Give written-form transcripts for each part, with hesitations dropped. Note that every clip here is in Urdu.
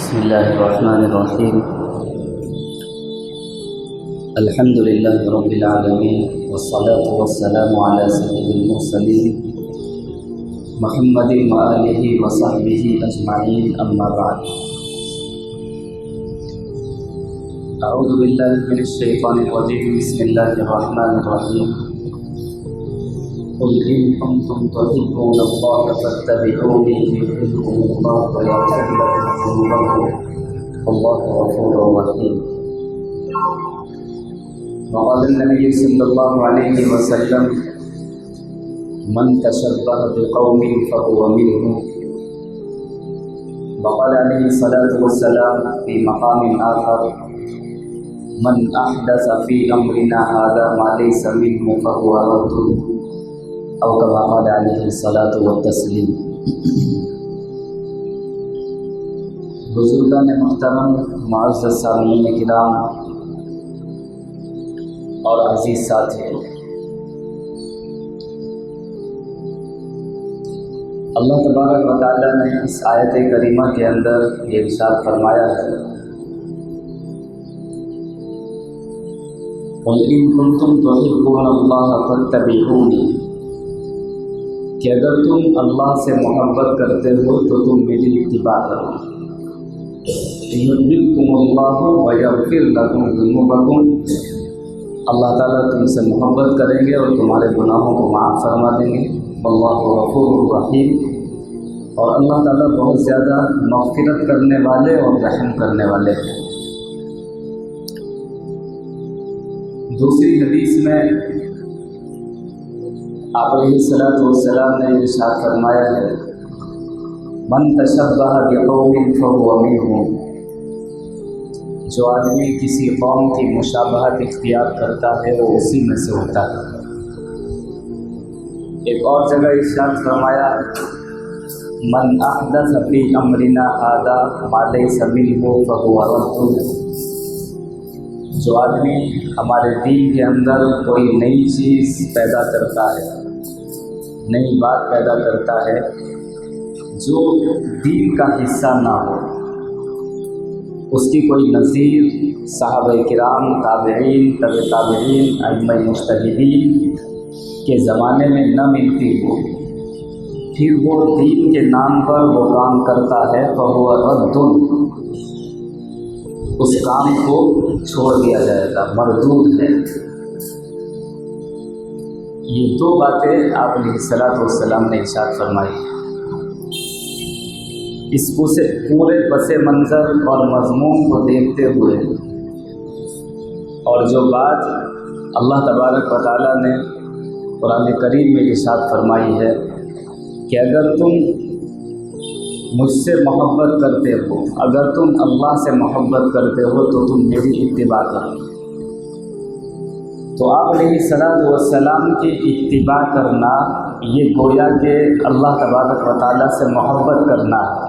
بسم الله الرحمن الرحيم. الحمد لله رب العالمين، والصلاة والسلام على سيد المرسلين محمد وآله وصحبه أجمعين، أما بعد. أعوذ بالله من الشيطان الرجيم. بسم الله الرحمن الرحيم. قل إن كنتم تحبون الله فاتبعوني يحببكم الله ويغفر لكم ذنوبكم والله غفور رحيم. وقال النبي صلى الله عليه وسلم: من تشبه بقوم فهو منهم. وقال عليه الصلاة والسلام في مقام آخر: من أحدث في أمرنا هذا ما ليس منه فهو رد، او كما قال علیہ الصلاۃ والتسلیم. بزرگان محترم، معزز سامعین کرام اور عزیز ساتھی، اللہ تبارک و تعالیٰ نے اس آیت کریمہ کے اندر یہ ارشاد فرمایا ہے: قل ان کنتم تحبون اللہ فاتبعونی، کہ اگر تم اللہ سے محبت کرتے ہو تو تم میری اتباع کرو. یحببکم اللہ ویغفر لکم ذنوبکم، اللہ تعالیٰ تم سے محبت کریں گے اور تمہارے گناہوں کو معاف فرما دیں گے. واللہ غفور رحیم، اور اللہ تعالیٰ بہت زیادہ مغفرت کرنے والے اور رحم کرنے والے ہیں. دوسری حدیث میں آپ علیہ الصلاۃ والسلام نے ارشاد فرمایا ہے: من تشبہ بقوم فہو منہم، جو آدمی کسی قوم کی مشابہت اختیار کرتا ہے وہ اسی میں سے ہوتا ہے. ایک اور جگہ ارشاد فرمایا: من احدث فی امرنا ھذا ما لیس منہ فہو رد، جو آدمی ہمارے دین کے اندر کوئی نئی چیز پیدا کرتا ہے، نئی بات پیدا کرتا ہے جو دین کا حصہ نہ ہو، اس کی کوئی نظیر صحابہ کرام، تابعین، تبع تابعین، ائمہ مجتہدین کے زمانے میں نہ ملتی ہو، پھر وہ دین کے نام پر وہ کام کرتا ہے فہو رد، اس کام کو چھوڑ دیا جائے گا، مردود ہے. یہ دو باتیں آپ علیہ الصلاۃ والسلام نے ارشاد فرمائی. اس پورے پس منظر اور مضمون کو دیکھتے ہوئے اور جو بات اللہ تبارک و تعالیٰ نے قرآن کریم میں ارشاد فرمائی ہے کہ اگر تم مجھ سے محبت کرتے ہو، اگر تم اللہ سے محبت کرتے ہو تو تم میری اتباع کرو. تو آپ علیہ الصلاۃ والسلام کی اتباع کرنا یہ گویا کہ اللہ تبارک و تعالیٰ سے محبت کرنا ہے.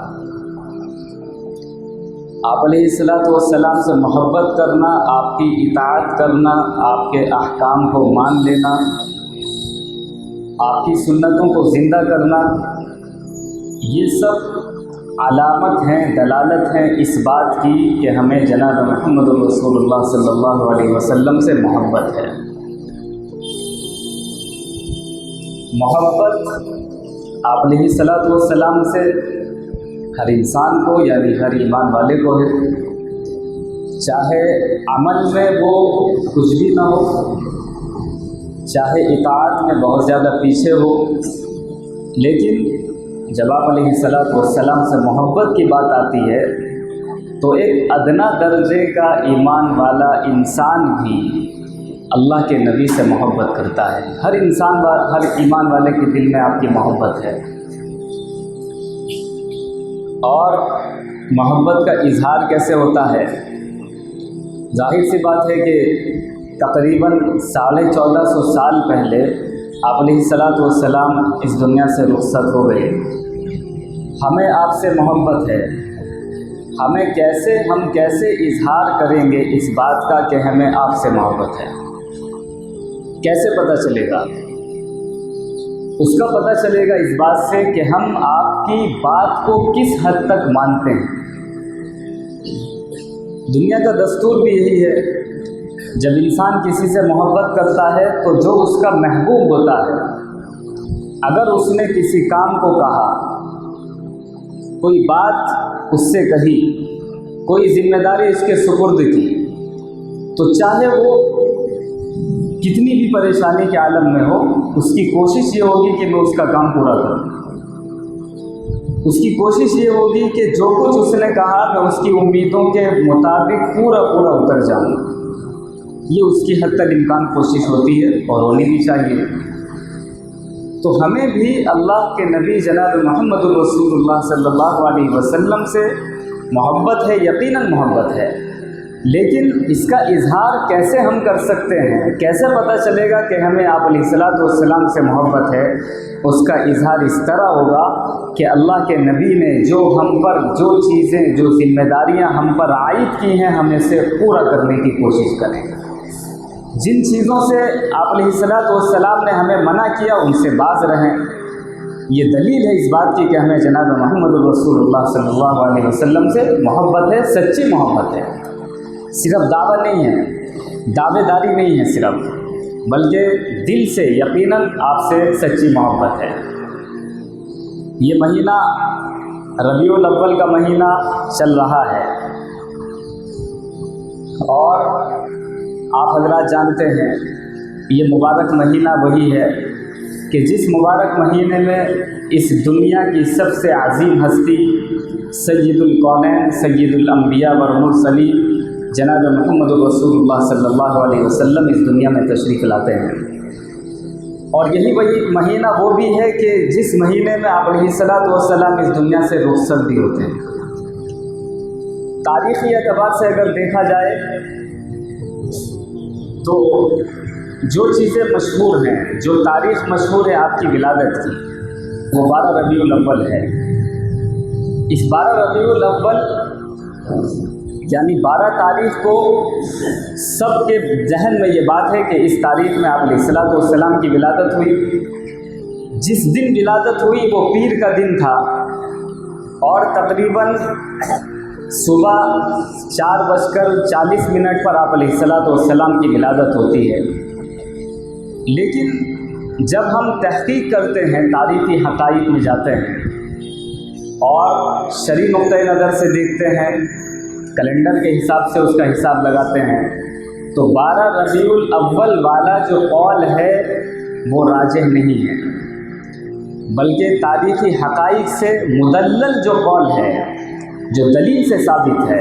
آپ علیہ الصلاۃ والسلام سے محبت کرنا، آپ کی اطاعت کرنا، آپ کے احکام کو مان لینا، آپ کی سنتوں کو زندہ کرنا، یہ سب علامت ہیں، دلالت ہیں اس بات کی کہ ہمیں جناب محمد رسول اللہ صلی اللہ علیہ وسلم سے محبت ہے. محبت آپ علیہ الصلاۃ والسلام سے ہر انسان کو، یعنی ہر ایمان والے کو ہے، چاہے عمل میں وہ کچھ بھی نہ ہو، چاہے اطاعت میں بہت زیادہ پیچھے ہو، لیکن جب آپ علیہ الصلاۃ والسلام سے محبت کی بات آتی ہے تو ایک ادنا درجے کا ایمان والا انسان بھی اللہ کے نبی سے محبت کرتا ہے. ہر ایمان والے کے دل میں آپ کی محبت ہے، اور محبت کا اظہار کیسے ہوتا ہے؟ ظاہر سی بات ہے کہ تقریباً 1450 سال پہلے آپ علیہ الصلاۃ والسلام اس دنیا سے رخصت ہو گئے. ہمیں آپ سے محبت ہے، ہم کیسے اظہار کریں گے اس بات کا کہ ہمیں آپ سے محبت ہے؟ کیسے پتہ چلے گا؟ اس کا پتہ چلے گا اس بات سے کہ ہم آپ کی بات کو کس حد تک مانتے ہیں. دنیا کا دستور بھی یہی ہے، جب انسان کسی سے محبت کرتا ہے تو جو اس کا محبوب ہوتا ہے، اگر اس نے کسی کام کو کہا، کوئی بات اس سے کہی، کوئی ذمہ داری اس کے سپرد کی، تو چاہے وہ کتنی بھی پریشانی کے عالم میں ہو، اس کی کوشش یہ ہوگی کہ میں اس کا کام پورا کروں۔ اس کی کوشش یہ ہوگی کہ جو کچھ اس نے کہا میں اس کی امیدوں کے مطابق پورا اتر جاؤں۔ یہ اس کی حد تک امکان کوشش ہوتی ہے اور ہونی بھی چاہیے۔ تو ہمیں بھی اللہ کے نبی جناب محمد الرسول اللہ صلی اللہ علیہ وسلم سے محبت ہے، یقیناً محبت ہے، لیکن اس کا اظہار کیسے ہم کر سکتے ہیں؟ کیسے پتہ چلے گا کہ ہمیں آپ علیہ الصلوۃ والسلام سے محبت ہے؟ اس کا اظہار اس طرح ہوگا کہ اللہ کے نبی نے جو ہم پر جو چیزیں، جو ذمہ داریاں ہم پر عائد کی ہیں، ہم اسے پورا کرنے کی کوشش کریں۔ جن چیزوں سے آپ علیہ الصلوۃ والسلام نے ہمیں منع کیا ان سے باز رہیں۔ یہ دلیل ہے اس بات کی کہ ہمیں جناب محمد الرسول اللہ صلی اللہ علیہ وسلم سے محبت ہے، سچی محبت ہے، صرف دعویٰ نہیں ہے، دعوے داری نہیں ہے صرف، بلکہ دل سے یقیناً آپ سے سچی محبت ہے۔ یہ مہینہ ربیع الاول کا مہینہ چل رہا ہے، اور آپ حضرات جانتے ہیں یہ مبارک مہینہ وہی ہے کہ جس مبارک مہینے میں اس دنیا کی سب سے عظیم ہستی سید الکونین، سید الانبیاء والمرسلین جناب محمد الرسول اللہ صلی اللہ علیہ وسلم اس دنیا میں تشریف لاتے ہیں۔ اور یہی وہی مہینہ وہ بھی ہے کہ جس مہینے میں آپ علیہ الصلوۃ والسلام اس دنیا سے رخصت بھی ہوتے ہیں۔ تاریخی اعتبار سے اگر دیکھا جائے تو جو چیزیں مشہور ہیں، جو تاریخ مشہور ہے آپ کی ولادت کی، وہ 12 ربیع الاول ہے۔ اس 12 ربیع الاول یعنی 12 تاریخ کو سب کے ذہن میں یہ بات ہے کہ اس تاریخ میں آپ علیہ الصلوۃ والسلام کی ولادت ہوئی۔ جس دن ولادت ہوئی وہ پیر کا دن تھا، اور تقریباً صبح 4:40 پر آپ علیہ الصلوۃ والسلام کی ولادت ہوتی ہے۔ لیکن جب ہم تحقیق کرتے ہیں، تاریخی حقائق میں جاتے ہیں اور شرعی نقطۂ نظر سے دیکھتے ہیں، کیلنڈر کے حساب سے اس کا حساب لگاتے ہیں، تو 12 ربیع الاول والا جو قول ہے وہ راجح نہیں ہے، بلکہ تاریخی حقائق سے مدلل جو قول ہے، جو دلیل سے ثابت ہے،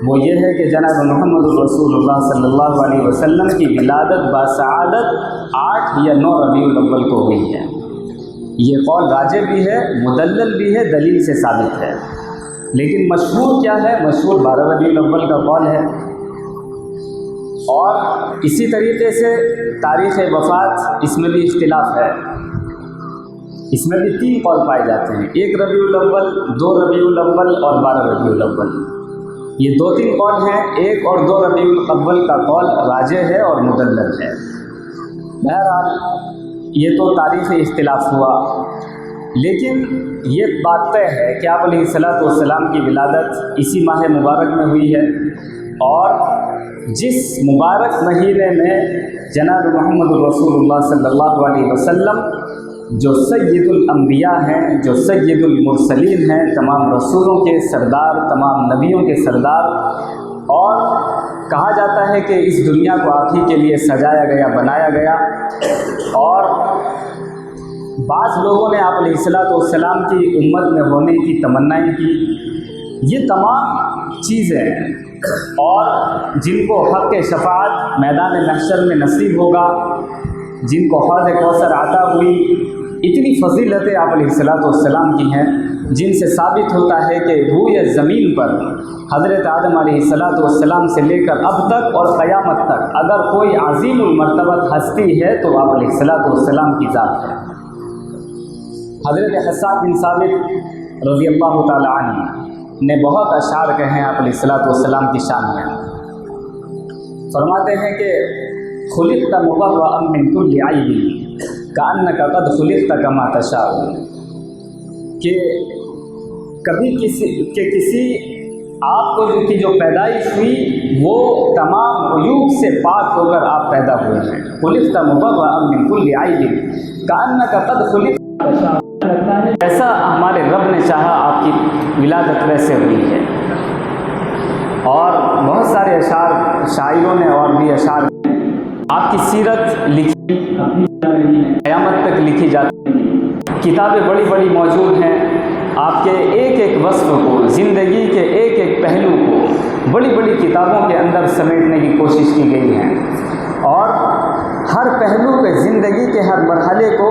وہ یہ ہے کہ جناب محمد الرسول اللہ صلی اللہ علیہ وسلم کی ولادت بسعادت 8 یا 9 ربیع الاول کو ہوئی ہے۔ یہ قول راجح بھی ہے، مدلل بھی ہے، دلیل سے ثابت ہے، لیکن مشہور کیا ہے؟ مشہور 12 ربیع الاول کا قول ہے۔ اور اسی طریقے سے تاریخ وفات، اس میں بھی اختلاف ہے، اس میں بھی 3 قول پائے جاتے ہیں، 1 ربیع الاول، 2 ربیع الاول اور 12 ربیع الاول۔ یہ 2-3 قول ہیں، 1 اور 2 ربیع الاول کا قول راجح ہے اور مدلل ہے۔ بہرحال یہ تو تاریخی اختلاف ہوا، لیکن یہ بات طے ہے کہ آپ علیہ الصلوۃ والسلام کی ولادت اسی ماہ مبارک میں ہوئی ہے، اور جس مبارک مہینے میں جناب محمد الرسول اللہ صلی اللہ علیہ وسلم جو سید الانبیاء ہیں، جو سید المرسلین ہیں، تمام رسولوں کے سردار، تمام نبیوں کے سردار، اور کہا جاتا ہے کہ اس دنیا کو آپ ہی کے لیے سجایا گیا، بنایا گیا، اور بعض لوگوں نے آپ علیہ الصلوۃ والسلام کی امت میں ہونے کی تمنائیں کی۔ یہ تمام چیزیں اور جن کو حق شفاعت میدان محشر میں نصیب ہوگا، جن کو حوض کوثر عطا ہوئی، اتنی فضیلتیں آپ علیہ الصلوۃ والسلام کی ہیں جن سے ثابت ہوتا ہے کہ روئے زمین پر حضرت آدم علیہ الصلوۃ والسلام سے لے کر اب تک اور قیامت تک اگر کوئی عظیم المرتبت ہستی ہے تو آپ علیہ الصلوۃ والسلام کی ذات ہے۔ حضرت حسان بن ثابت رضی اللہ تعالی عنہ نے بہت اشعار کہے ہیں آپ علیہ الصلوۃ والسلام کی شان میں۔ فرماتے ہیں کہ خلقت مبرأ من کل عیب کأنک قد خلقت کما تشاء، کہ کسی آپ کو جو پیدائش ہوئی وہ تمام عیوب سے پاک ہو کر آپ پیدا ہوئے ہیں. خلقت مبرأ من کل عیب کأنک قد خلقت، ایسا ہمارے رب نے چاہا آپ کی ولادت ویسے ہوئی ہے. اور بہت سارے اشعار شاعروں نے اور بھی اشعار آپ کی سیرت لکھی قیامت تک لکھی جاتی ہے. کتابیں بڑی بڑی موجود ہیں. آپ کے ایک ایک وصف کو، زندگی کے ایک ایک پہلو کو بڑی بڑی کتابوں کے اندر سمیٹنے کی کوشش کی گئی ہے. اور ہر پہلو پہ زندگی کے ہر مرحلے کو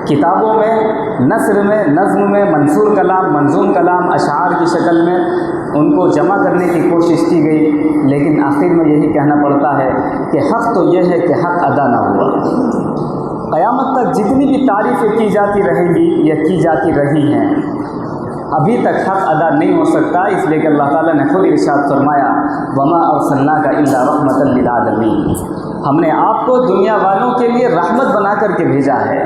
کتابوں میں، نثر میں، نظم میں، منثور کلام، منظوم کلام، اشعار کی شکل میں ان کو جمع کرنے کی کوشش کی گئی. لیکن آخر میں یہی کہنا پڑتا ہے کہ حق تو یہ ہے کہ حق ادا نہ ہوا. قیامت تک جتنی بھی تعریفیں کی جاتی رہیں گی یا کی جاتی رہی ہیں، ابھی تک حق ادا نہیں ہو سکتا. اس لیے کہ اللہ تعالیٰ نے خود ارشاد فرمایا وما ارسلناک الا رحمۃ للعالمین، ہم نے آپ کو دنیا والوں کے لیے رحمت بنا کر کے بھیجا ہے،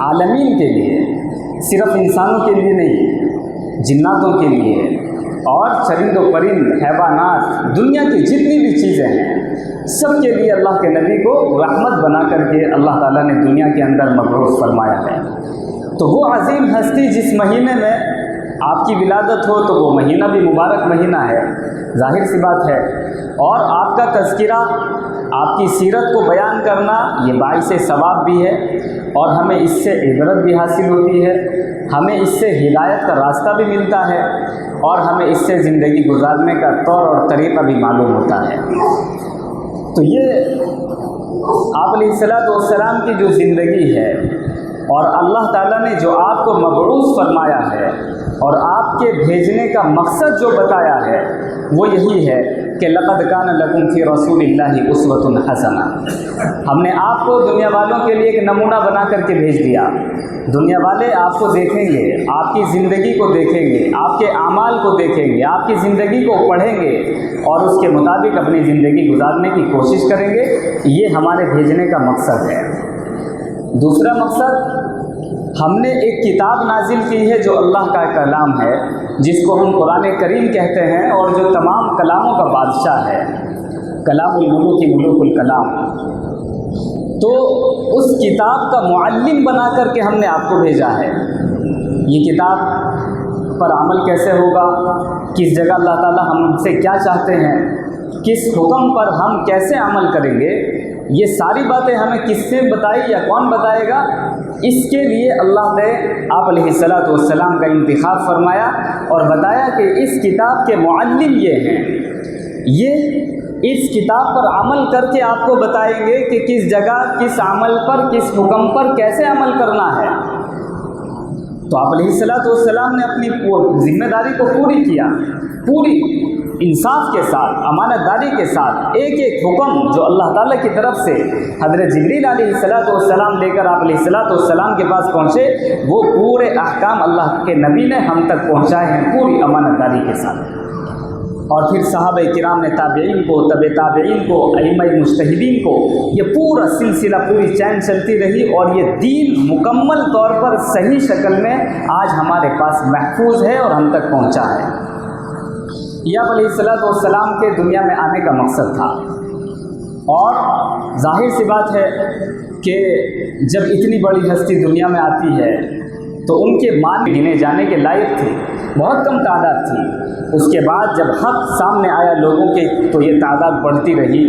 عالمین کے لیے، صرف انسانوں کے لیے نہیں، جناتوں کے لیے اور چرند و پرند، حیوانات، دنیا کی جتنی بھی چیزیں ہیں سب کے لیے اللہ کے نبی کو رحمت بنا کر کے اللہ تعالیٰ نے دنیا کے اندر مبعوث فرمایا ہے. تو وہ عظیم ہستی جس مہینے میں آپ کی ولادت ہو تو وہ مہینہ بھی مبارک مہینہ ہے، ظاہر سی بات ہے. اور آپ کا تذکرہ، آپ کی سیرت کو بیان کرنا یہ باعث ثواب بھی ہے اور ہمیں اس سے عبرت بھی حاصل ہوتی ہے، ہمیں اس سے ہدایت کا راستہ بھی ملتا ہے اور ہمیں اس سے زندگی گزارنے کا طور اور طریقہ بھی معلوم ہوتا ہے. تو یہ آپ علیہ الصلوۃ والسلام کی جو زندگی ہے اور اللہ تعالیٰ نے جو آپ کو مبعوث فرمایا ہے اور آپ کے بھیجنے کا مقصد جو بتایا ہے وہ یہی ہے کہ لقد کان لکم فی رسول اللہ اسوۃ حسنہ. ہم نے آپ کو دنیا والوں کے لیے ایک نمونہ بنا کر کے بھیج دیا. دنیا والے آپ کو دیکھیں گے، آپ کی زندگی کو دیکھیں گے، آپ کے اعمال کو دیکھیں گے، آپ کی زندگی کو پڑھیں گے اور اس کے مطابق اپنی زندگی گزارنے کی کوشش کریں گے. یہ ہمارے بھیجنے کا مقصد ہے. دوسرا مقصد، ہم نے ایک کتاب نازل کی ہے جو اللہ کا کلام ہے، جس کو ہم قرآن کریم کہتے ہیں اور جو تمام کلاموں کا بادشاہ ہے، کلام الملوک ملوک الکلام. تو اس کتاب کا معلم بنا کر کے ہم نے آپ کو بھیجا ہے. یہ کتاب پر عمل کیسے ہوگا، کس جگہ اللہ تعالیٰ ہم سے کیا چاہتے ہیں، کس حکم پر ہم کیسے عمل کریں گے، یہ ساری باتیں ہمیں کس سے بتائی یا کون بتائے گا. اس کے لیے اللہ نے آپ علیہ الصلوۃ والسلام کا انتخاب فرمایا اور بتایا کہ اس کتاب کے معلم یہ ہیں، یہ اس کتاب پر عمل کر کے آپ کو بتائیں گے کہ کس جگہ، کس عمل پر، کس حکم پر کیسے عمل کرنا ہے. تو آپ علیہ الصلوۃ والسلام نے اپنی ذمہ داری کو پوری کیا، پوری انصاف کے ساتھ، امانت داری کے ساتھ. ایک ایک حکم جو اللہ تعالیٰ کی طرف سے حضرت جبریل علیہ الصلوۃ والسلام لے کر آپ علیہ الصلوۃ والسلام کے پاس پہنچے، وہ پورے احکام اللہ کے نبی نے ہم تک پہنچائے ہیں پوری امانت داری کے ساتھ. اور پھر صحابہ کرام نے تابعین کو، تبع تابعین کو، ائمہ مجتہدین کو، یہ پورا سلسلہ، پوری چین چلتی رہی اور یہ دین مکمل طور پر صحیح شکل میں آج ہمارے پاس محفوظ ہے اور ہم تک پہنچا ہے. یہ آپ علیہ الصلوۃ والسلام کے دنیا میں آنے کا مقصد تھا. اور ظاہر سی بات ہے کہ جب اتنی بڑی ہستی دنیا میں آتی ہے تو ان کے مان گنے جانے کے لائق تھے، بہت کم تعداد تھی. اس کے بعد جب حق سامنے آیا لوگوں کے تو یہ تعداد بڑھتی رہی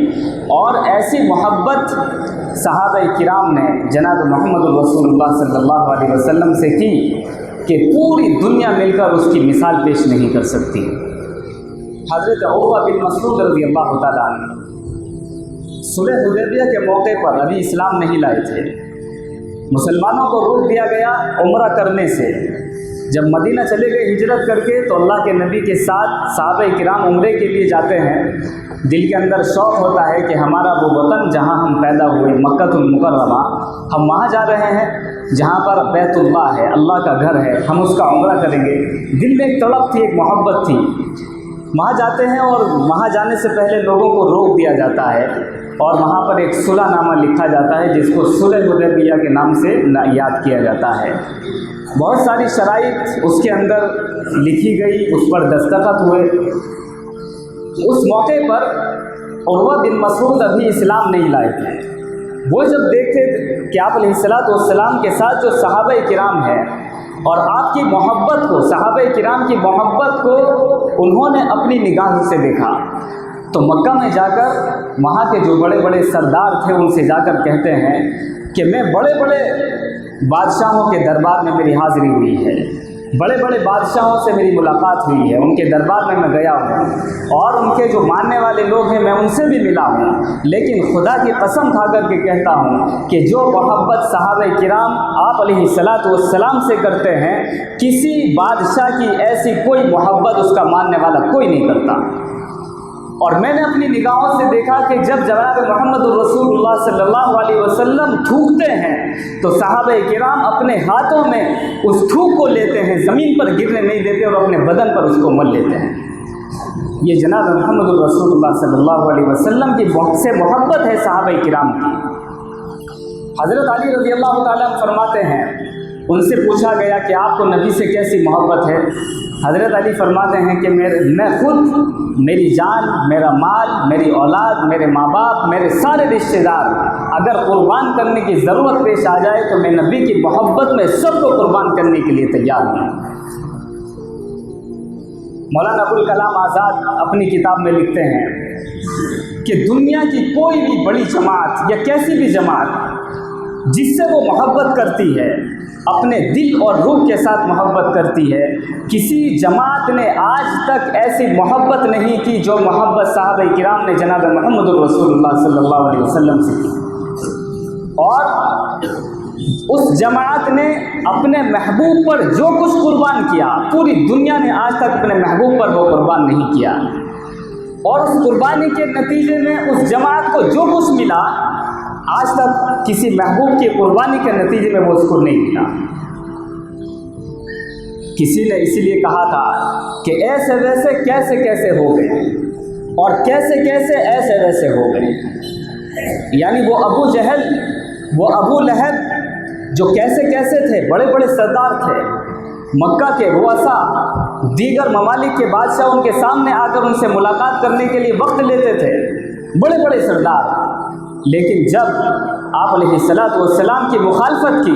اور ایسی محبت صحابہ کرام نے جناب محمد الرسول اللہ صلی اللہ علیہ وسلم سے کی کہ پوری دنیا مل کر اس کی مثال پیش نہیں کر سکتی. حضرت عروہ بن مسعود رضی اللہ تعالیٰ عنہ صلح حدیبیہ کے موقع پر ابھی اسلام نہیں لائے تھے. مسلمانوں کو روک دیا گیا عمرہ کرنے سے. جب مدینہ چلے گئے ہجرت کر کے تو اللہ کے نبی کے ساتھ صحابہ کرام عمرے کے لیے جاتے ہیں. دل کے اندر شوق ہوتا ہے کہ ہمارا وہ وطن جہاں ہم پیدا ہوئے، مکہ المکرمہ، ہم وہاں جا رہے ہیں جہاں پر بیت اللہ ہے، اللہ کا گھر ہے، ہم اس کا عمرہ کریں گے. دل میں ایک تڑپ تھی، ایک محبت تھی. وہاں جاتے ہیں اور وہاں جانے سے پہلے لوگوں کو روک دیا جاتا ہے اور وہاں پر ایک صلح نامہ لکھا جاتا ہے جس کو صلح حدیبیہ کے نام سے یاد کیا جاتا ہے. بہت ساری شرائط اس کے اندر لکھی گئی، اس پر دستخط ہوئے۔ اس موقع پر عروہ بن مسعود ابھی اسلام نہیں لائے تھے۔ وہ جب دیکھتے کہ آپ علیہ الصلوۃ والسلام کے ساتھ جو صحابہ کرام ہیں اور آپ کی محبت کو، صحابہ کرام کی محبت کو انہوں نے اپنی نگاہوں سے دیکھا، تو مکہ میں جا کر وہاں کے جو بڑے بڑے سردار تھے ان سے جا کر کہتے ہیں کہ میں بڑے بڑے بادشاہوں کے دربار میں میری حاضری ہوئی ہے، بڑے بڑے بادشاہوں سے میری ملاقات ہوئی ہے، ان کے دربار میں گیا ہوں اور ان کے جو ماننے والے لوگ ہیں میں ان سے بھی ملا ہوں، لیکن خدا کی قسم کھا کر کے کہتا ہوں کہ جو محبت صحابہ کرام آپ علیہ الصلوۃ والسلام سے کرتے ہیں، کسی بادشاہ کی ایسی کوئی محبت اس کا ماننے والا کوئی نہیں کرتا۔ اور میں نے اپنی نگاہوں سے دیکھا کہ جب جناب محمد الرسول اللہ صلی اللہ علیہ وسلم تھوکتے ہیں تو صحابہ کرام اپنے ہاتھوں میں اس تھوک کو لیتے ہیں، زمین پر گرنے نہیں دیتے اور اپنے بدن پر اس کو مل لیتے ہیں۔ یہ جناب محمد الرسول اللہ صلی اللہ علیہ وسلم کی بہت سے محبت ہے صحابہ کرام کی۔ حضرت علی رضی اللہ تعالیٰ فرماتے ہیں، ان سے پوچھا گیا کہ آپ کو نبی سے کیسی محبت ہے؟ حضرت علی فرماتے ہیں کہ میں خود، میری جان، میرا مال، میری اولاد، میرے ماں باپ، میرے سارے رشتہ دار اگر قربان کرنے کی ضرورت پیش آ جائے تو میں نبی کی محبت میں سب کو قربان کرنے کے لیے تیار ہوں۔ مولانا ابوالکلام آزاد اپنی کتاب میں لکھتے ہیں کہ دنیا کی کوئی بھی بڑی جماعت یا کیسی بھی جماعت جس سے وہ محبت کرتی ہے، اپنے دل اور روح کے ساتھ محبت کرتی ہے، کسی جماعت نے آج تک ایسی محبت نہیں کی جو محبت صحابہ کرام نے جناب محمد الرسول اللہ صلی اللہ علیہ وسلم سے کی۔ اور اس جماعت نے اپنے محبوب پر جو کچھ قربان کیا، پوری دنیا نے آج تک اپنے محبوب پر وہ قربان نہیں کیا، اور اس قربانی کے نتیجے میں اس جماعت کو جو کچھ ملا آج تک کسی محبوب کی قربانی کے نتیجے میں وہ اس کو نہیں ملا۔ کسی نے اسی لیے کہا تھا کہ ایسے ویسے کیسے کیسے ہو گئے اور کیسے کیسے ایسے ویسے ہو گئے، یعنی وہ ابو جہل، وہ ابو لہب جو کیسے کیسے تھے، بڑے بڑے سردار تھے، مکہ کے رؤسا، دیگر ممالک کے بادشاہ ان کے سامنے آ کر ان سے ملاقات کرنے کے لیے وقت لیتے تھے، بڑے بڑے سردار، لیکن جب آپ علیہ الصلوۃ والسلام کی مخالفت کی،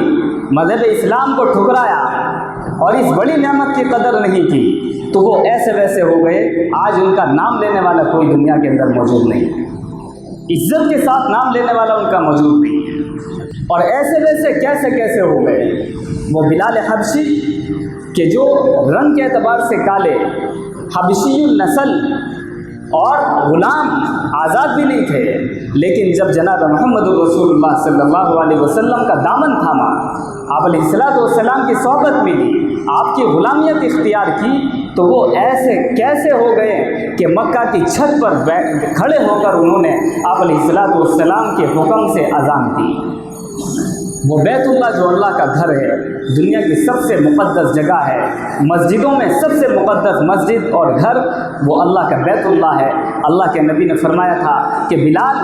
مذہب اسلام کو ٹھکرایا اور اس بڑی نعمت کی قدر نہیں کی تو وہ ایسے ویسے ہو گئے۔ آج ان کا نام لینے والا کوئی دنیا کے اندر موجود نہیں، عزت کے ساتھ نام لینے والا ان کا موجود نہیں ہے، اور ایسے ویسے کیسے کیسے ہو گئے۔ وہ بلال حبشی کہ جو رنگ کے اعتبار سے کالے، حبشی النسل اور غلام، آزاد بھی نہیں تھے، لیکن جب جناب محمد الرسول اللہ صلی اللہ علیہ وسلم کا دامن تھاما، آپ علیہ الصلوۃ والسلام کی صحبت ملی، آپ کی غلامیت اختیار کی، تو وہ ایسے کیسے ہو گئے کہ مکہ کی چھت پر کھڑے ہو کر انہوں نے آپ علیہ الصلوۃ والسلام کے حکم سے اذان دی۔ وہ بیت اللہ جو اللہ کا گھر ہے، دنیا کی سب سے مقدس جگہ ہے، مسجدوں میں سب سے مقدس مسجد اور گھر وہ اللہ کا بیت اللہ ہے۔ اللہ کے نبی نے فرمایا تھا کہ بلال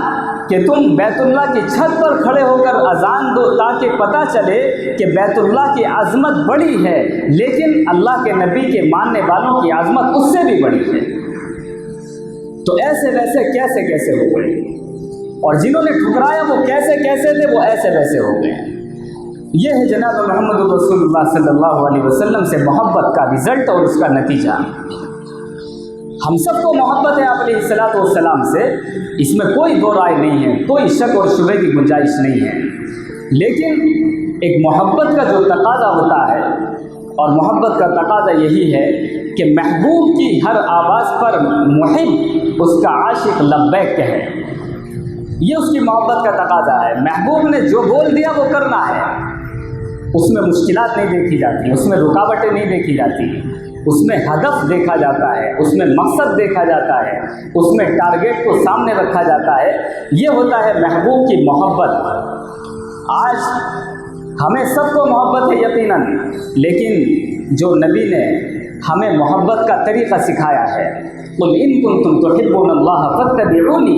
کہ تم بیت اللہ کی چھت پر کھڑے ہو کر اذان دو تاکہ پتہ چلے کہ بیت اللہ کی عظمت بڑی ہے، لیکن اللہ کے نبی کے ماننے والوں کی عظمت اس سے بھی بڑی ہے۔ تو ایسے ویسے کیسے کیسے ہو گئے، اور جنہوں نے ٹھکرایا وہ کیسے کیسے تھے، وہ ایسے ویسے ہو گئے۔ یہ ہے جناب محمد رسول اللہ صلی اللہ علیہ وسلم سے محبت کا رزلٹ اور اس کا نتیجہ۔ ہم سب کو محبت ہے آپ علیہ الصلوۃ والسلام سے، اس میں کوئی دو رائے نہیں ہے، کوئی شک اور شبہ کی گنجائش نہیں ہے، لیکن ایک محبت کا جو تقاضا ہوتا ہے، اور محبت کا تقاضا یہی ہے کہ محبوب کی ہر آواز پر محب اس کا عاشق لبیک کہے، یہ اس کی محبت کا تقاضا ہے۔ محبوب نے جو بول دیا وہ کرنا ہے، اس میں مشکلات نہیں دیکھی جاتی، اس میں رکاوٹیں نہیں دیکھی جاتی، اس میں ہدف دیکھا جاتا ہے، اس میں مقصد دیکھا جاتا ہے، اس میں ٹارگیٹ کو سامنے رکھا جاتا ہے۔ یہ ہوتا ہے محبوب کی محبت۔ آج ہمیں سب کو محبت ہے یقیناً، لیکن جو نبی نے ہمیں محبت کا طریقہ سکھایا ہے، قُلْ إِن كُنتُمْ تُحِبُّونَ اللَّهَ فَاتَّبِعُونِي،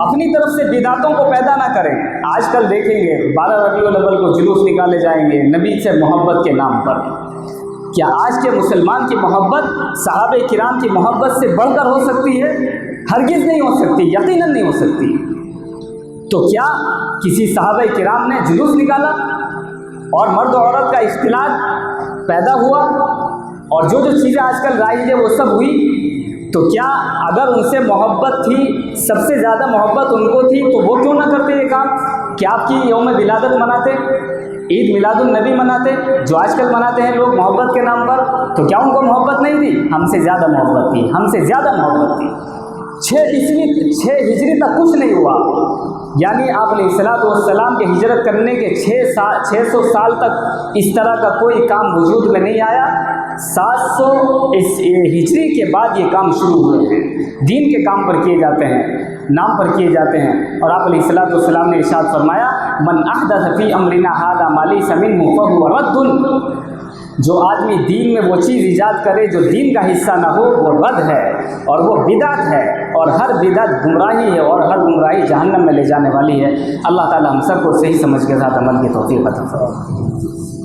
اپنی طرف سے بدعتوں کو پیدا نہ کریں۔ آج کل دیکھیں گے 12 ربیع الاول کو جلوس نکالے جائیں گے نبی سے محبت کے نام پر۔ کیا آج کے مسلمان کی محبت صحابہ کرام کی محبت سے بڑھ کر ہو سکتی ہے؟ ہرگز نہیں ہو سکتی، یقیناً نہیں ہو سکتی۔ تو کیا کسی صحابہ کرام نے جلوس نکالا اور مرد و عورت کا اختلاط پیدا ہوا اور جو چیزیں آج کل رائج ہے وہ سب ہوئی؟ تو کیا اگر ان سے محبت تھی، سب سے زیادہ محبت ان کو تھی، تو وہ کیوں نہ کرتے یہ کام؟ کیا آپ کی یوم ولادت مناتے، عید میلاد النبی مناتے جو آج کل مناتے ہیں لوگ محبت کے نام پر؟ تو کیا ان کو محبت نہیں تھی؟ ہم سے زیادہ محبت تھی، ہم سے زیادہ محبت تھی۔ 6 ہجری تک کچھ نہیں ہوا، یعنی آپ علیہ الصلوۃ والسلام کے ہجرت کرنے کے 600 سال تک اس طرح کا کوئی کام وجود میں نہیں آیا۔ 700 ہجری کے بعد یہ کام شروع ہوئے ہیں، دین کے کام پر کیے جاتے ہیں، نام پر کیے جاتے ہیں۔ اور آپ علیہ الصلوۃ والسلام نے ارشاد فرمایا من احدث فی امرنا ھذا ما لیس منہ فہو رد، جو آدمی دین میں وہ چیز ایجاد کرے جو دین کا حصہ نہ ہو وہ رد ہے اور وہ بدعت ہے، اور ہر بدعت گمراہی ہے اور ہر گمراہی جہنم میں لے جانے والی ہے۔ اللہ تعالی ہم سب کو صحیح سمجھ کے ساتھ عمل کی توفیق عطا فرمائے۔